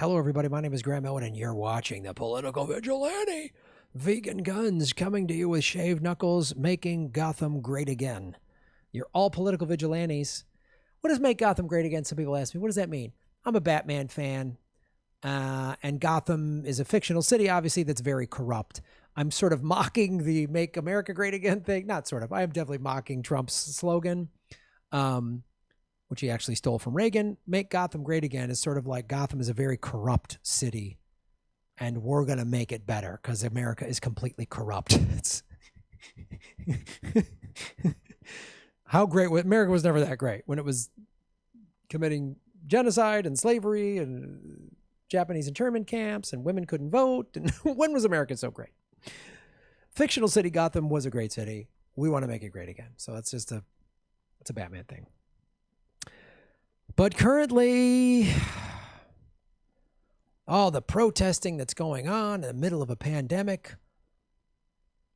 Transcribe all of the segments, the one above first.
Hello, everybody. My name is Graham Elwood, and you're watching The Political Vigilante. Vegan guns coming to you with shaved knuckles, making Gotham great again. You're all political vigilantes. What does make Gotham great again? Some people ask me, what does that mean? I'm a Batman fan, and Gotham is a fictional city, obviously, that's very corrupt. I'm sort of mocking the Make America Great Again thing. Not sort of. I am definitely mocking Trump's slogan, which he actually stole from Reagan. Make Gotham Great Again is sort of like Gotham is a very corrupt city, and we're going to make it better because America is completely corrupt. It's how great? America was never that great when it was committing genocide and slavery and Japanese internment camps and women couldn't vote. And when was America so great? Fictional city Gotham was a great city. We want to make it great again. So that's just it's a Batman thing. But currently, all the protesting that's going on in the middle of a pandemic,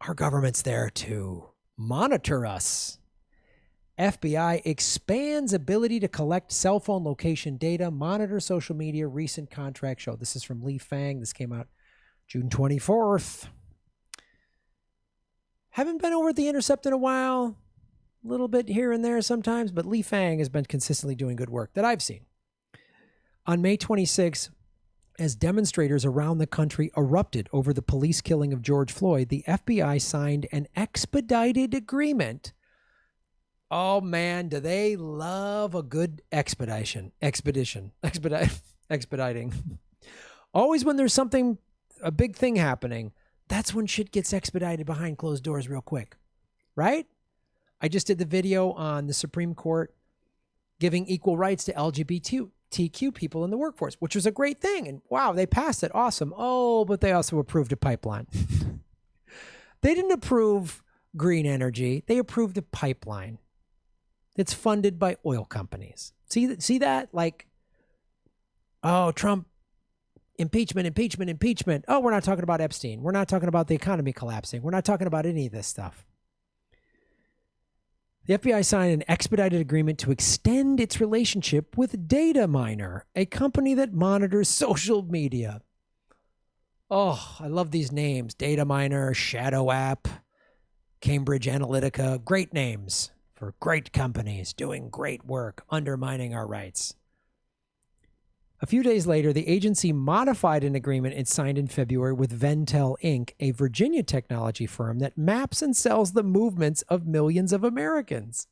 our government's there to monitor us. FBI expands ability to collect cell phone location data, monitor social media, recent contract show. This is from Lee Fang. This came out June 24th. Haven't been over at the Intercept in a while. A little bit here and there sometimes, but Lee Fang has been consistently doing good work that I've seen. On May 26, as demonstrators around the country erupted over the police killing of George Floyd, the FBI signed an expedited agreement. Oh man, do they love a good expediting. Always when there's something, a big thing happening, that's when shit gets expedited behind closed doors real quick, right? I just did the video on the Supreme Court giving equal rights to LGBTQ people in the workforce, which was a great thing. And wow, they passed it. Awesome. Oh, but they also approved a pipeline. They didn't approve green energy. They approved a pipeline that's funded by oil companies. See that? Like, oh, Trump, impeachment. Oh, we're not talking about Epstein. We're not talking about the economy collapsing. We're not talking about any of this stuff. The FBI signed an expedited agreement to extend its relationship with Dataminr, a company that monitors social media. Oh, I love these names. Dataminr, Shadow App, Cambridge Analytica. Great names for great companies doing great work, undermining our rights. A few days later, the agency modified an agreement it signed in February with Venntel, Inc., a Virginia technology firm that maps and sells the movements of millions of Americans.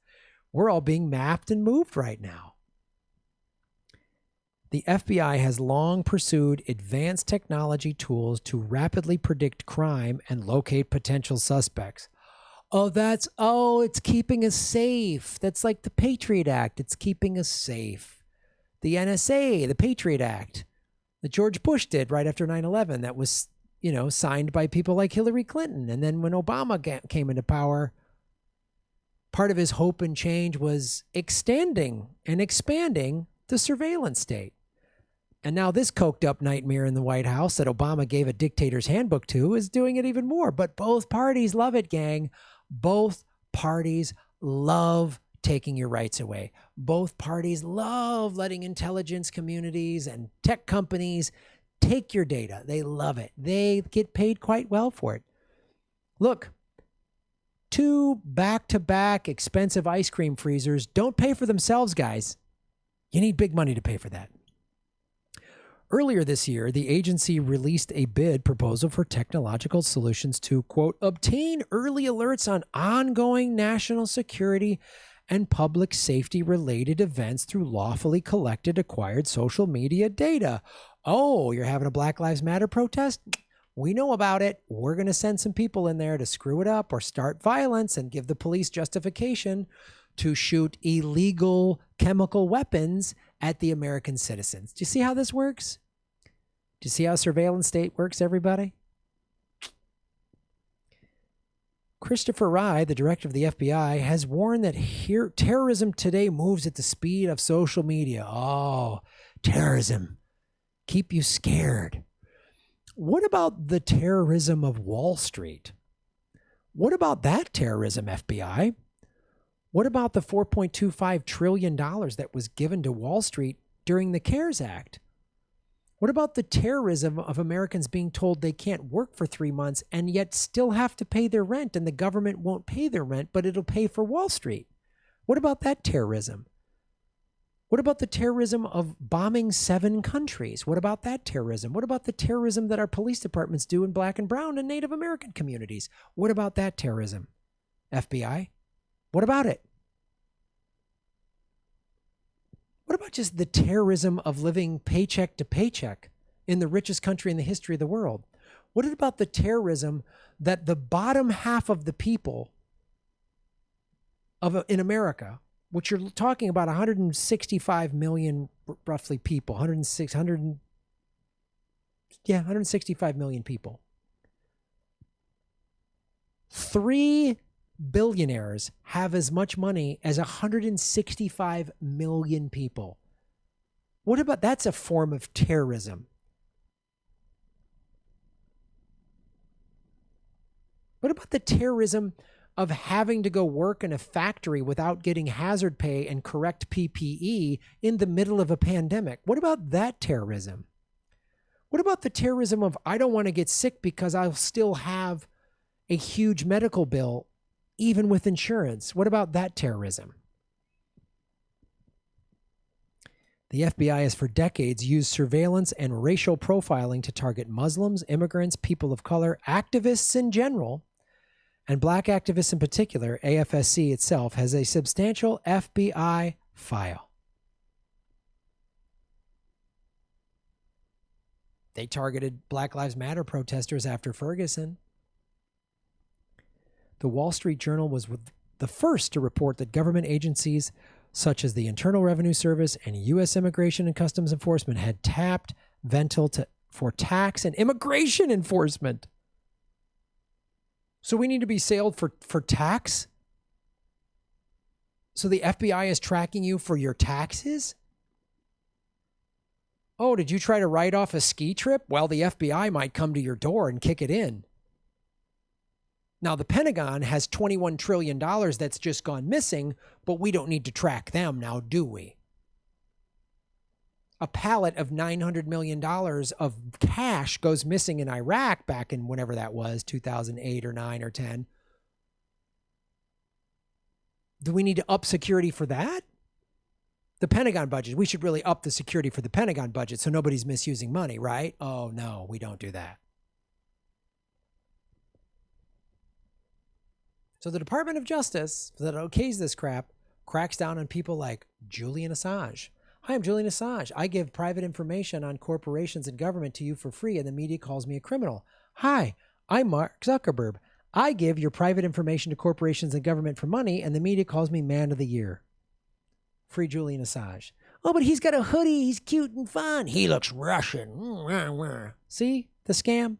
We're all being mapped and moved right now. The FBI has long pursued advanced technology tools to rapidly predict crime and locate potential suspects. It's keeping us safe. That's like the Patriot Act. It's keeping us safe. The NSA, the Patriot Act that George Bush did right after 9/11, that was, signed by people like Hillary Clinton. And then when Obama came into power, part of his hope and change was extending and expanding the surveillance state. And now this coked up nightmare in the White House that Obama gave a dictator's handbook to is doing it even more. But both parties love it, gang. Both parties love taking your rights away. Both parties love letting intelligence communities and tech companies take your data. They love it. They get paid quite well for it. Look, 2 back-to-back expensive ice cream freezers don't pay for themselves, guys. You need big money to pay for that. Earlier this year, the agency released a bid proposal for technological solutions to, quote, obtain early alerts on ongoing national security and public safety related events through lawfully collected, acquired social media data. Oh, you're having a Black Lives Matter protest? We know about it. We're going to send some people in there to screw it up or start violence and give the police justification to shoot illegal chemical weapons at the American citizens. Do you see how this works? Do you see how surveillance state works, everybody? Christopher Wray, the director of the FBI, has warned that terrorism today moves at the speed of social media. Oh, terrorism. Keep you scared. What about the terrorism of Wall Street? What about that terrorism, FBI? What about the $4.25 trillion that was given to Wall Street during the CARES Act? What about the terrorism of Americans being told they can't work for 3 months and yet still have to pay their rent, and the government won't pay their rent, but it'll pay for Wall Street? What about that terrorism? What about the terrorism of bombing 7 countries? What about that terrorism? What about the terrorism that our police departments do in Black and brown and Native American communities? What about that terrorism? FBI? What about it? What about just the terrorism of living paycheck to paycheck in the richest country in the history of the world? What about the terrorism that the bottom half of the people in America, which you're talking about 165 million roughly people, 165 million people. 3 billionaires have as much money as 165 million people. What about that's a form of terrorism? What about the terrorism of having to go work in a factory without getting hazard pay and correct PPE in the middle of a pandemic? What about that terrorism? What about the terrorism of I don't want to get sick because I'll still have a huge medical bill even with insurance? What about that terrorism? The FBI has for decades used surveillance and racial profiling to target Muslims, immigrants, people of color, activists in general, and black activists in particular. AFSC itself has a substantial FBI file. They targeted Black Lives Matter protesters after Ferguson. The Wall Street Journal was the first to report that government agencies such as the Internal Revenue Service and U.S. Immigration and Customs Enforcement had tapped Venntel for tax and immigration enforcement. So we need to be sailed for tax? So the FBI is tracking you for your taxes? Oh, did you try to write off a ski trip? Well, the FBI might come to your door and kick it in. Now, the Pentagon has $21 trillion that's just gone missing, but we don't need to track them now, do we? A pallet of $900 million of cash goes missing in Iraq back in whenever that was, 2008 or 9 or 10. Do we need to up security for that? The Pentagon budget, we should really up the security for the Pentagon budget so nobody's misusing money, right? Oh, no, we don't do that. So the Department of Justice, that okays this crap, cracks down on people like Julian Assange. Hi, I'm Julian Assange. I give private information on corporations and government to you for free, and the media calls me a criminal. Hi, I'm Mark Zuckerberg. I give your private information to corporations and government for money, and the media calls me Man of the Year. Free Julian Assange. Oh, but he's got a hoodie. He's cute and fun. He looks Russian. See the scam?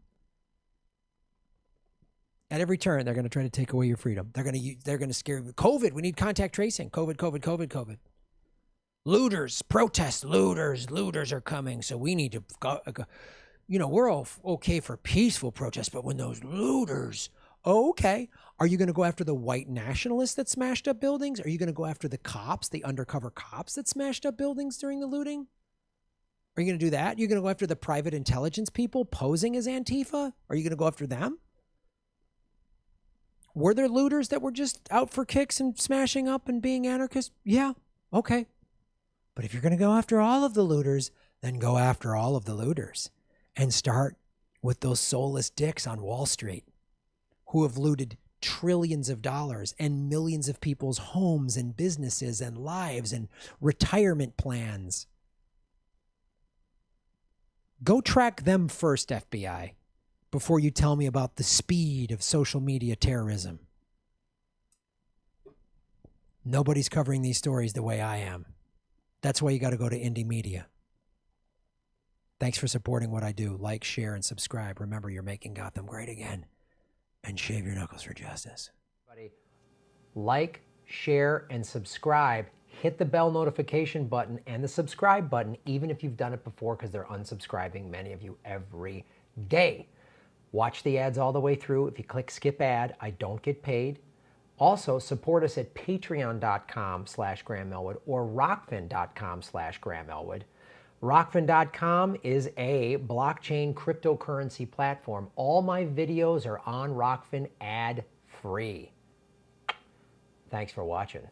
At every turn, they're going to try to take away your freedom. They're going to scare you. COVID, we need contact tracing. COVID. Looters, protest, looters are coming. So we need to go. We're all okay for peaceful protests, but when those looters, okay. Are you going to go after the white nationalists that smashed up buildings? Are you going to go after the cops, the undercover cops that smashed up buildings during the looting? Are you going to do that? You're going to go after the private intelligence people posing as Antifa? Are you going to go after them? Were there looters that were just out for kicks and smashing up and being anarchists? Yeah, okay. But if you're going to go after all of the looters, then go after all of the looters and start with those soulless dicks on Wall Street who have looted trillions of dollars and millions of people's homes and businesses and lives and retirement plans. Go track them first, FBI. Before you tell me about the speed of social media terrorism. Nobody's covering these stories the way I am. That's why you got to go to Indie Media. Thanks for supporting what I do. Like, share, and subscribe. Remember, you're making Gotham great again. And shave your knuckles for justice. Like, share, and subscribe. Hit the bell notification button and the subscribe button, even if you've done it before, because they're unsubscribing, many of you, every day. Watch the ads all the way through. If you click skip ad, I don't get paid. Also, support us at patreon.com/Graham Elwood or rockfin.com/Graham Elwood. Rockfin.com is a blockchain cryptocurrency platform. All my videos are on Rockfin ad-free. Thanks for watching.